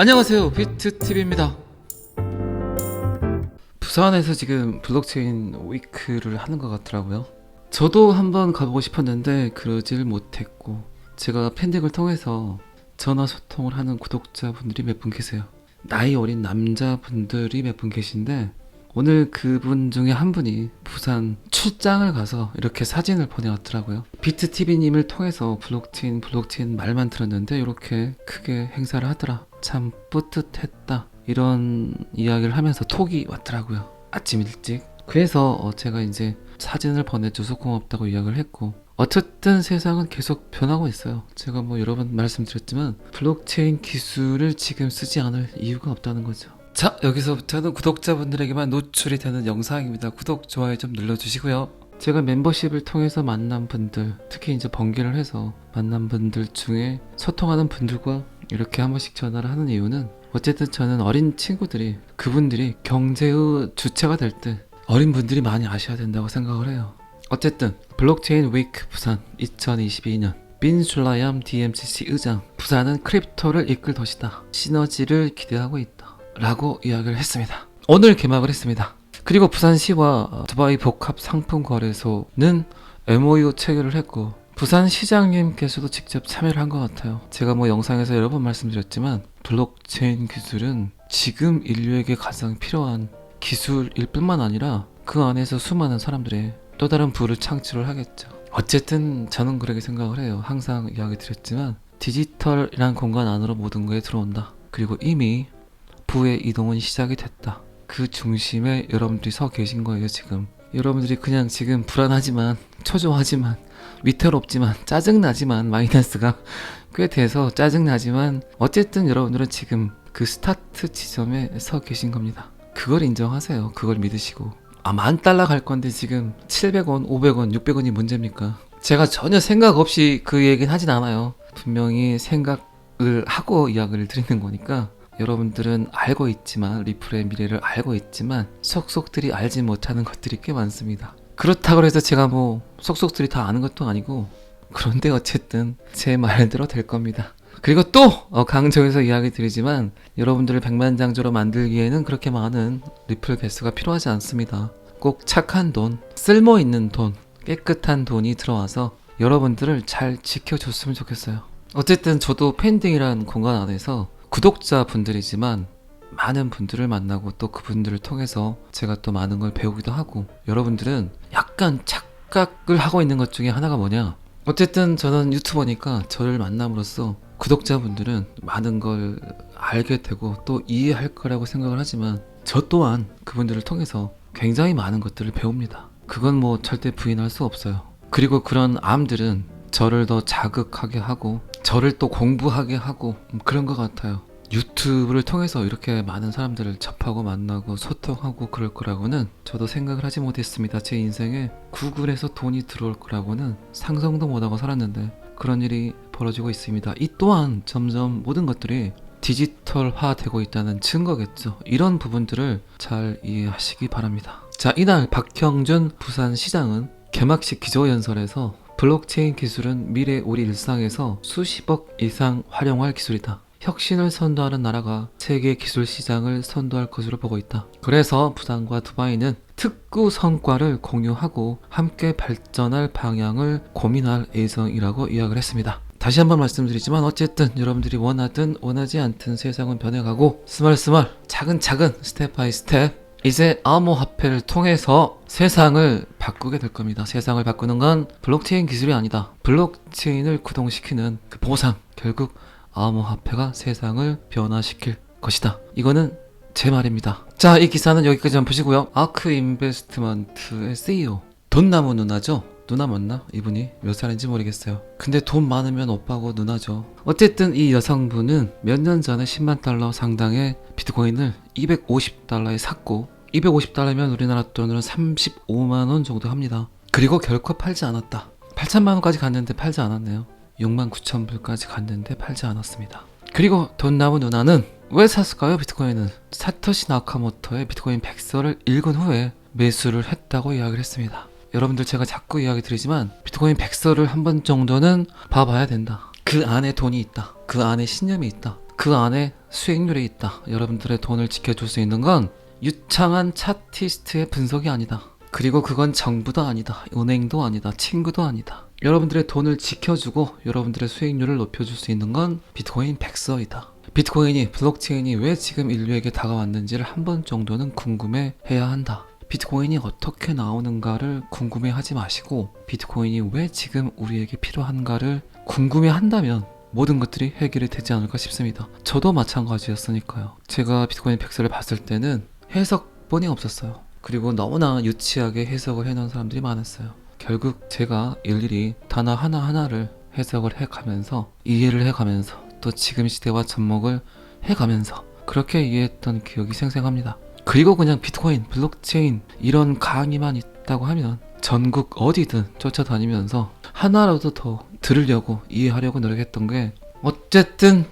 안녕하세요, 비트TV입니다. 부산에서 지금 블록체인 위크를 하는 것 같더라고요. 저도 한번 가보고 싶었는데 그러질 못했고, 제가 팬딩을 통해서 전화 소통을 하는 구독자분들이 몇 분 계세요. 나이 어린 남자분들이 몇 분 계신데, 오늘 그분 중에 한 분이 부산 출장을 가서 이렇게 사진을 보내왔더라고요. 비트TV님을 통해서 블록체인 말만 들었는데 이렇게 크게 행사를 하더라, 참 뿌듯했다, 이런 이야기를 하면서 톡이 왔더라고요, 아침 일찍. 그래서 제가 이제 사진을 보내줘서 고맙다고 이야기를 했고, 어쨌든 세상은 계속 변하고 있어요. 제가 뭐 여러 번 말씀드렸지만 블록체인 기술을 지금 쓰지 않을 이유가 없다는 거죠. 자, 여기서부터는 구독자분들에게만 노출이 되는 영상입니다. 구독, 좋아요 좀 눌러주시고요. 제가 멤버십을 통해서 만난 분들, 특히 이제 번개를 해서 만난 분들 중에 소통하는 분들과 이렇게 한 번씩 전화를 하는 이유는, 어쨌든 저는 어린 친구들이, 그분들이 경제의 주체가 될 때 어린 분들이 많이 아셔야 된다고 생각을 해요. 어쨌든 블록체인 위크 부산 2022년, 빈슐라얌 DMCC 의장, 부산은 크립토를 이끌 도시다, 시너지를 기대하고 있다 라고 이야기를 했습니다. 오늘 개막을 했습니다. 그리고 부산시와 두바이 복합상품거래소는 MOU 체결을 했고, 부산시장님께서도 직접 참여를 한 것 같아요. 제가 뭐 영상에서 여러 번 말씀드렸지만 블록체인 기술은 지금 인류에게 가장 필요한 기술일 뿐만 아니라 그 안에서 수많은 사람들의 또 다른 부를 창출을 하겠죠. 어쨌든 저는 그렇게 생각을 해요. 항상 이야기 드렸지만 디지털이란 공간 안으로 모든 게 들어온다. 그리고 이미 부의 이동은 시작이 됐다. 그 중심에 여러분들이 서 계신 거예요. 지금 여러분들이 그냥 지금 불안하지만, 초조하지만, 위태롭지만, 짜증나지만, 마이너스가 꽤 돼서 짜증나지만, 어쨌든 여러분들은 지금 그 스타트 지점에 서 계신 겁니다. 그걸 인정하세요. 그걸 믿으시고. $10,000 갈 건데 지금 700원, 500원, 600원이 문제입니까? 제가 전혀 생각 없이 그 얘기는 하진 않아요. 분명히 생각을 하고 이야기를 드리는 거니까. 여러분들은 알고 있지만, 리플의 미래를 알고 있지만 속속들이 알지 못하는 것들이 꽤 많습니다. 그렇다고 해서 제가 뭐 속속들이 다 아는 것도 아니고, 그런데 어쨌든 제 말대로 될 겁니다. 그리고 또 강조해서 이야기 드리지만, 여러분들을 백만장자로 만들기에는 그렇게 많은 리플 개수가 필요하지 않습니다. 꼭 착한 돈, 쓸모있는 돈, 깨끗한 돈이 들어와서 여러분들을 잘 지켜줬으면 좋겠어요. 어쨌든 저도 팬딩이란 공간 안에서 구독자분들이지만 많은 분들을 만나고, 또 그분들을 통해서 제가 또 많은 걸 배우기도 하고, 여러분들은 약간 착각을 하고 있는 것 중에 하나가 뭐냐, 어쨌든 저는 유튜버니까 저를 만남으로써 구독자분들은 많은 걸 알게 되고 또 이해할 거라고 생각을 하지만, 저 또한 그분들을 통해서 굉장히 많은 것들을 배웁니다. 그건 뭐 절대 부인할 수 없어요. 그리고 그런 암들은 저를 더 자극하게 하고, 저를 또 공부하게 하고, 그런 것 같아요. 유튜브를 통해서 이렇게 많은 사람들을 접하고 만나고 소통하고 그럴 거라고는 저도 생각을 하지 못했습니다. 제 인생에 구글에서 돈이 들어올 거라고는 상상도 못하고 살았는데 그런 일이 벌어지고 있습니다. 이 또한 점점 모든 것들이 디지털화 되고 있다는 증거겠죠. 이런 부분들을 잘 이해하시기 바랍니다. 자, 이날 박형준 부산시장은 개막식 기조연설에서 블록체인 기술은 미래 우리 일상에서 수십억 이상 활용할 기술이다. 혁신을 선도하는 나라가 세계 기술 시장을 선도할 것으로 보고 있다. 그래서 부산과 두바이는 특구 성과를 공유하고 함께 발전할 방향을 고민할 예정이라고 이야기를 했습니다. 다시 한번 말씀드리지만, 어쨌든 여러분들이 원하든 원하지 않든 세상은 변해가고, 스멀스멀 차근차근 스텝 바이 스텝 이제 암호화폐를 통해서 세상을 바꾸게 될 겁니다. 세상을 바꾸는 건 블록체인 기술이 아니다. 블록체인을 구동시키는 그 보상, 결국 암호화폐가 세상을 변화시킬 것이다. 이거는 제 말입니다. 자, 이 기사는 여기까지만 보시고요. 아크 인베스트먼트의 CEO, 돈나무 누나죠? 누나 맞나? 이분이 몇 살인지 모르겠어요. 근데 돈 많으면 오빠고 누나죠. 어쨌든 이 여성분은 몇 년 전에 $100,000 상당의 비트코인을 $250에 샀고, $250면 우리나라 돈으로 35만원 정도 합니다. 그리고 결코 팔지 않았다. 8천만원까지 갔는데 팔지 않았네요. 69,000불까지 갔는데 팔지 않았습니다. 그리고 돈나무 누나는 왜 샀을까요? 비트코인은 사토시 나카모토의 비트코인 백서를 읽은 후에 매수를 했다고 이야기를 했습니다. 여러분들, 제가 자꾸 이야기 드리지만 비트코인 백서를 한 번 정도는 봐봐야 된다. 그 안에 돈이 있다. 그 안에 신념이 있다. 그 안에 수익률이 있다. 여러분들의 돈을 지켜줄 수 있는 건 유창한 차티스트의 분석이 아니다. 그리고 그건 정부도 아니다. 은행도 아니다. 친구도 아니다. 여러분들의 돈을 지켜주고 여러분들의 수익률을 높여줄 수 있는 건 비트코인 백서이다. 비트코인이, 블록체인이 왜 지금 인류에게 다가왔는지를 한 번 정도는 궁금해해야 한다. 비트코인이 어떻게 나오는가를 궁금해하지 마시고 비트코인이 왜 지금 우리에게 필요한가를 궁금해한다면 모든 것들이 해결이 되지 않을까 싶습니다. 저도 마찬가지였으니까요. 제가 비트코인 백서를 봤을 때는 해석본이 없었어요. 그리고 너무나 유치하게 해석을 해놓은 사람들이 많았어요. 결국 제가 일일이 단어 하나하나를 해석을 해가면서 이해를 해가면서 또 지금 시대와 접목을 해가면서 그렇게 이해했던 기억이 생생합니다. 그리고 그냥 비트코인, 블록체인 이런 강의만 있다고 하면 전국 어디든 쫓아다니면서 하나라도 더 들으려고 이해하려고 노력했던 게 어쨌든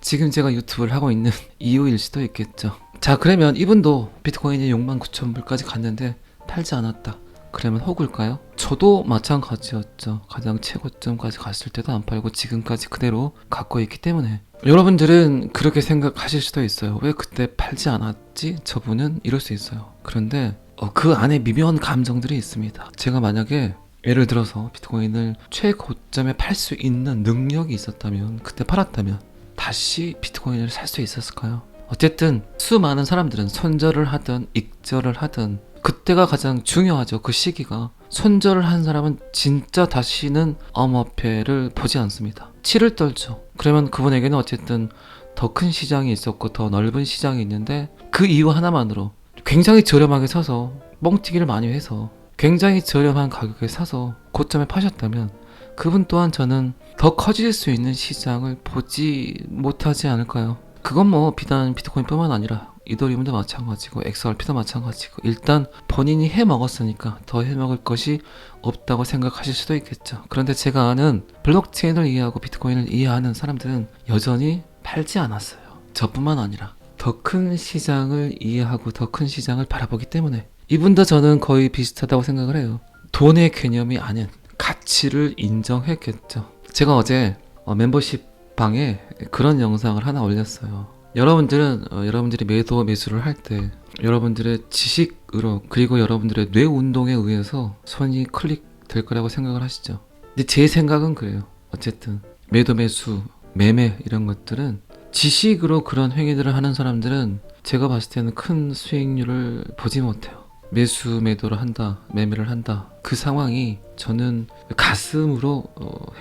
지금 제가 유튜브를 하고 있는 이유일 수도 있겠죠. 자, 그러면 이분도 비트코인이 69,000불까지 갔는데 팔지 않았다. 그러면 호구일까요? 저도 마찬가지였죠. 가장 최고점까지 갔을 때도 안 팔고 지금까지 그대로 갖고 있기 때문에 여러분들은 그렇게 생각하실 수도 있어요. 왜 그때 팔지 않았지? 저분은 이럴 수 있어요. 그런데 그 안에 미묘한 감정들이 있습니다. 제가 만약에 예를 들어서 비트코인을 최고점에 팔 수 있는 능력이 있었다면, 그때 팔았다면 다시 비트코인을 살 수 있었을까요? 어쨌든 수많은 사람들은 손절을 하든 익절을 하든 그때가 가장 중요하죠. 그 시기가. 손절을 한 사람은 진짜 다시는 암호화폐를 보지 않습니다. 치를 떨죠. 그러면 그분에게는 어쨌든 더 큰 시장이 있었고 더 넓은 시장이 있는데 그 이유 하나만으로 굉장히 저렴하게 사서 뻥튀기를 많이 해서 굉장히 저렴한 가격에 사서 고점에 파셨다면 그분 또한 저는 더 커질 수 있는 시장을 보지 못하지 않을까요? 그건 뭐 비단 비트코인뿐만 아니라 이더리움도 마찬가지고 XRP도 마찬가지고 일단 본인이 해먹었으니까 더 해먹을 것이 없다고 생각하실 수도 있겠죠. 그런데 제가 아는 블록체인을 이해하고 비트코인을 이해하는 사람들은 여전히 팔지 않았어요. 저뿐만 아니라 더 큰 시장을 이해하고 더 큰 시장을 바라보기 때문에 이분도 저는 거의 비슷하다고 생각을 해요. 돈의 개념이 아닌 가치를 인정했겠죠. 제가 어제 멤버십 방에 그런 영상을 하나 올렸어요. 여러분들은 여러분들이 매도 매수를 할 때 여러분들의 지식으로 그리고 여러분들의 뇌 운동에 의해서 손이 클릭될 거라고 생각을 하시죠. 근데 제 생각은 그래요. 어쨌든 매도 매수 매매 이런 것들은 지식으로 그런 행위들을 하는 사람들은 제가 봤을 때는 큰 수익률을 보지 못해요. 매수 매도를 한다 매매를 한다 그 상황이 저는 가슴으로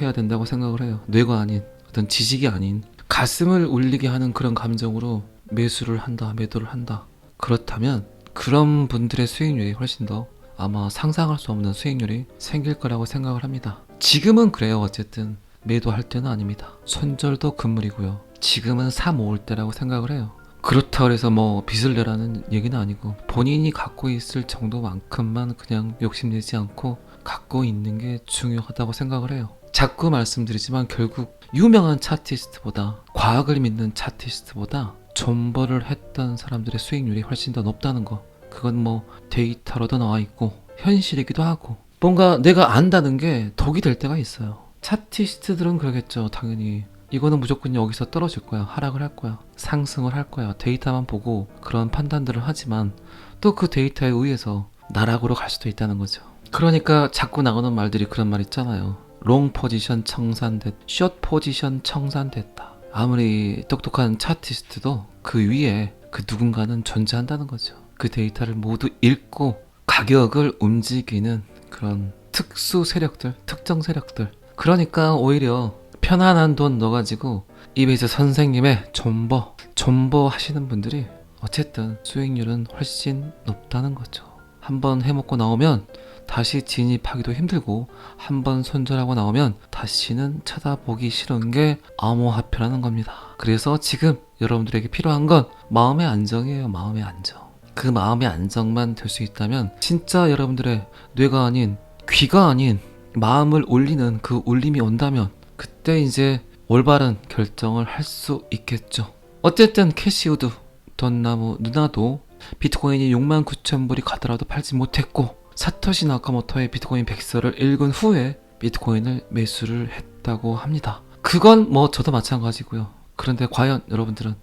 해야 된다고 생각을 해요. 뇌가 아닌 어떤 지식이 아닌 가슴을 울리게 하는 그런 감정으로 매수를 한다 매도를 한다. 그렇다면 그런 분들의 수익률이 훨씬 더 아마 상상할 수 없는 수익률이 생길 거라고 생각을 합니다. 지금은 그래요. 어쨌든 매도할 때는 아닙니다. 손절도 금물이고요. 지금은 사 모을 때라고 생각을 해요. 그렇다고 해서 뭐 빚을 내라는 얘기는 아니고 본인이 갖고 있을 정도만큼만 그냥 욕심내지 않고 갖고 있는 게 중요하다고 생각을 해요. 자꾸 말씀드리지만 결국 유명한 차티스트보다 과학을 믿는 차티스트보다 존버를 했던 사람들의 수익률이 훨씬 더 높다는 거, 그건 뭐 데이터로도 나와 있고 현실이기도 하고 뭔가 내가 안다는 게 독이 될 때가 있어요. 차티스트들은 그러겠죠. 당연히 이거는 무조건 여기서 떨어질 거야, 하락을 할 거야, 상승을 할 거야, 데이터만 보고 그런 판단들을 하지만 또 그 데이터에 의해서 나락으로 갈 수도 있다는 거죠. 그러니까 자꾸 나오는 말들이 그런 말 있잖아요. 롱 포지션 청산됐다, 숏 포지션 청산됐다. 아무리 똑똑한 차티스트도 그 위에 그 누군가는 존재한다는 거죠. 그 데이터를 모두 읽고 가격을 움직이는 그런 특수 세력들, 특정 세력들. 그러니까 오히려 편안한 돈 넣어가지고 이베이스 선생님의 존버 하시는 분들이 어쨌든 수익률은 훨씬 높다는 거죠. 한번 해먹고 나오면 다시 진입하기도 힘들고 한번 손절하고 나오면 다시는 쳐다보기 싫은 게 암호화폐라는 겁니다. 그래서 지금 여러분들에게 필요한 건 마음의 안정이에요. 마음의 안정. 그 마음의 안정만 될 수 있다면 진짜 여러분들의 뇌가 아닌 귀가 아닌 마음을 울리는 그 울림이 온다면 그때 이제 올바른 결정을 할 수 있겠죠. 어쨌든 캐시우드 돈나무 누나도 비트코인이 69,000불이 가더라도 팔지 못했고 사토시 나카모토의 비트코인 백서를 읽은 후에 비트코인을 매수를 했다고 합니다. 그건 뭐 저도 마찬가지고요. 그런데 과연 여러분들은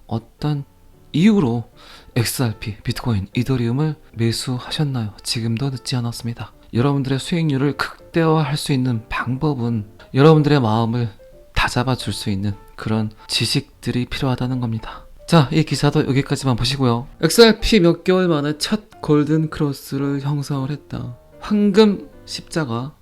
어떤 이유로 XRP, 비트코인, 이더리움을 매수하셨나요? 지금도 늦지 않았습니다. 여러분들의 수익률을 극대화할 수 있는 방법은 여러분들의 마음을 다잡아줄 수 있는 그런 지식들이 필요하다는 겁니다. 자, 이 기사도 여기까지만 보시고요. XRP 몇 개월 만에 첫 골든 크로스를 형성을 했다. 황금 십자가,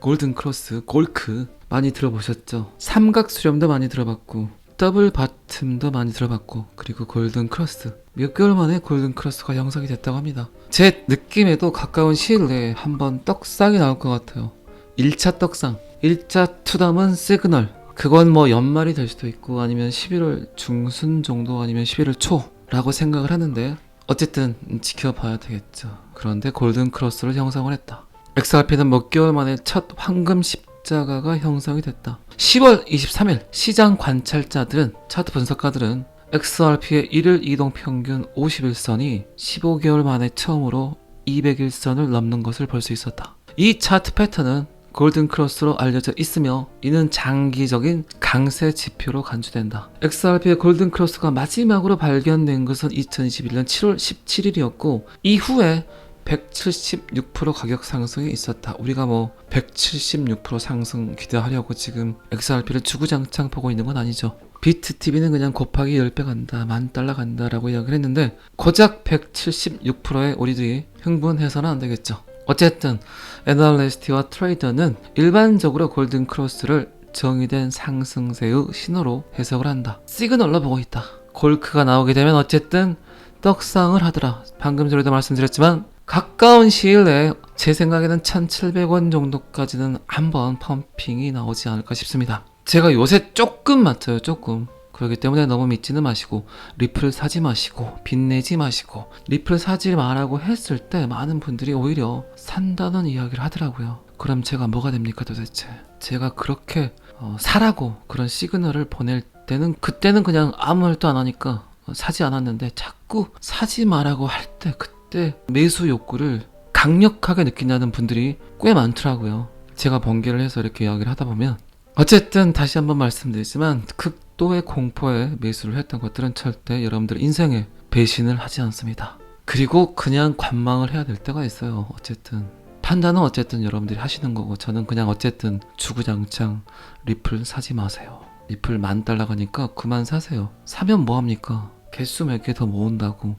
골든 크로스, 골크 많이 들어보셨죠? 삼각 수렴도 많이 들어봤고 더블 바텀도 많이 들어봤고 그리고 골든 크로스 몇 개월 만에 골든 크로스가 형성이 됐다고 합니다. 제 느낌에도 가까운 시일 내에 한번 떡상이 나올 것 같아요. 1차 떡상, 1차 투담은 시그널, 그건 뭐 연말이 될 수도 있고 아니면 11월 중순 정도 아니면 11월 초라고 생각을 하는데 어쨌든 지켜봐야 되겠죠. 그런데 골든 크로스를 형성을 했다. XRP는 몇 개월 만에 첫 황금 십자가가 형성이 됐다. 10월 23일 시장 관찰자들은, 차트 분석가들은 XRP의 1일 이동 평균 51선이 15개월 만에 처음으로 200일선을 넘는 것을 볼 수 있었다. 이 차트 패턴은 골든 크로스로 알려져 있으며 이는 장기적인 강세 지표로 간주된다. XRP의 골든 크로스가 마지막으로 발견된 것은 2021년 7월 17일이었고 이후에 176% 가격 상승이 있었다. 우리가 뭐 176% 상승 기대하려고 지금 XRP를 주구장창 보고 있는 건 아니죠. 비트TV는 그냥 곱하기 10배 간다, $10,000 간다 라고 이야기를 했는데 고작 176%에 우리들이 흥분해서는 안 되겠죠. 어쨌든 애널리스트와 트레이더는 일반적으로 골든 크로스를 정의된 상승세의 신호로 해석을 한다. 시그널로 보고 있다. 골크가 나오게 되면 어쨌든 떡상을 하더라. 방금 전에도 말씀드렸지만 가까운 시일 내에 제 생각에는 1,700원 정도까지는 한번 펌핑이 나오지 않을까 싶습니다. 제가 요새 조금 맞춰요, 조금. 그렇기 때문에 너무 믿지는 마시고 리플 사지 마시고 빚내지 마시고, 리플 사지 말라고 했을 때 많은 분들이 오히려 산다는 이야기를 하더라고요. 그럼 제가 뭐가 됩니까 도대체? 제가 그렇게 사라고 그런 시그널을 보낼 때는 그때는 그냥 아무 말도 안 하니까 사지 않았는데 자꾸 사지 말라고 할 때 그때 매수 욕구를 강력하게 느낀다는 분들이 꽤 많더라고요. 제가 번개를 해서 이렇게 이야기를 하다 보면 어쨌든 다시 한번 말씀드리지만 극도의 공포에 매수를 했던 것들은 절대 여러분들 인생에 배신을 하지 않습니다. 그리고 그냥 관망을 해야 될 때가 있어요. 어쨌든 판단은 어쨌든 여러분들이 하시는 거고 저는 그냥 어쨌든 주구장창 리플 사지 마세요. 리플 $10,000 가니까 그만 사세요. 사면 뭐합니까? 개수 몇 개 더 모은다고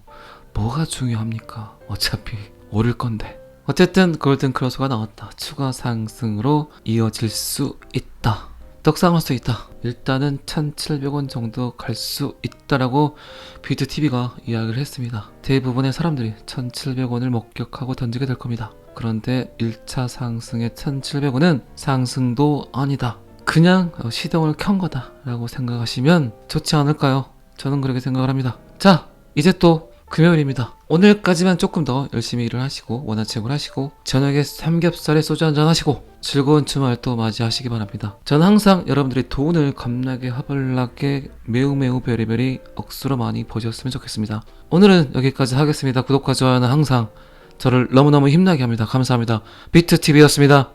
뭐가 중요합니까? 어차피 오를 건데. 어쨌든 골든 크로스가 나왔다. 추가 상승으로 이어질 수 있다. 떡상할 수 있다. 일단은 1,700원 정도 갈 수 있다라고 비트TV가 이야기를 했습니다. 대부분의 사람들이 1,700원을 목격하고 던지게 될 겁니다. 그런데 1차 상승의 1,700원은 상승도 아니다. 그냥 시동을 켠 거다라고 생각하시면 좋지 않을까요? 저는 그렇게 생각을 합니다. 자, 이제 또 금요일입니다. 오늘까지만 조금 더 열심히 일을 하시고 원화채굴 하시고 저녁에 삼겹살에 소주 한잔 하시고 즐거운 주말 또 맞이하시기 바랍니다. 저는 항상 여러분들이 돈을 겁나게 허벌나게 매우 베리베리 억수로 많이 버셨으면 좋겠습니다. 오늘은 여기까지 하겠습니다. 구독과 좋아요는 항상 저를 너무너무 힘나게 합니다. 감사합니다. 비트TV였습니다.